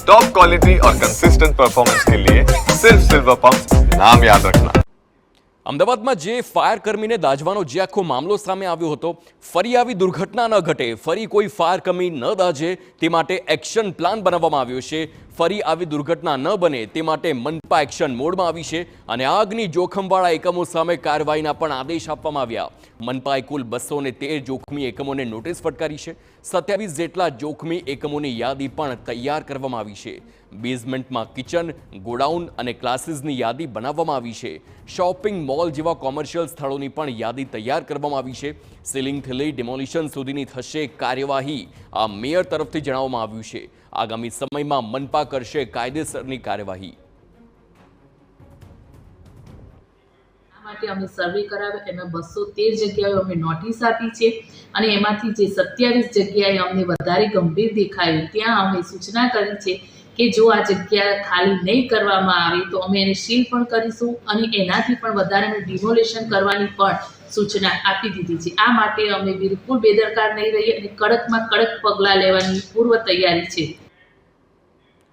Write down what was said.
Top quality और consistent performance के लिए सिर्फ सिल्वर पंप नाम याद रखना। અમદાવાદમાં જે ફાયર કર્મીને દાઝવાનો જે આખો મામલો સામે આવ્યો હતો, ફરી આવી દુર્ઘટના ન ઘટે, ફરી કોઈ ફાયર કર્મી ન દાઝે તે માટે એક્શન પ્લાન બનાવવામાં આવ્યો છે। ફરી આવી દુર્ઘટના ન બને તે માટે મનપા એક્શન મોડમાં આવી છે અને આગની જોખમવાળા એકમો સામે કાર્યવાહીના પણ આદેશ આપવામાં આવ્યા। મનપાએ કુલ 213 જોખમી એકમોને નોટિસ ફટકારી છે। 27 જેટલા જોખમી એકમોની યાદી પણ તૈયાર કરવામાં આવી છે। બેઝમેન્ટમાં કિચન, ગોડાઉન અને ક્લાસીસની યાદી બનાવવામાં આવી છે। શોપિંગ મોલ જેવા કોમર્શિયલ સ્થળોની પણ યાદી તૈયાર કરવામાં આવી છે। સીલિંગથી લઈ ડિમોલિશન સુધીની થશે કાર્યવાહી, આ મેયર તરફથી જણાવવામાં આવ્યું છે। આગામી સમયમાં મનપા કરશે કાયદેસરની કાર્યવાહી। માટે અમે સર્વે કરાવ્યો, એમાં 213 જગ્યાએ અમે નોટિસ આપી છે અને એમાંથી જે 27 જગ્યાએ અમને વધારે ગંભીર દેખાયું ત્યાં અમે સૂચના કરી છે કે જો આ જગ્યા ખાલી નહીં કરવામાં આવે તો અમે એને સીલ પણ કરીશું અને એનાથી પણ વધારે અમે ડિમોલેશન કરવાની પણ સૂચના આપી દીધી છે। આ માટે અમે બિલકુલ બેદરકાર નહીં રહીએ અને કડકમાં કડક પગલાં લેવાની પૂર્વ તૈયારી છે।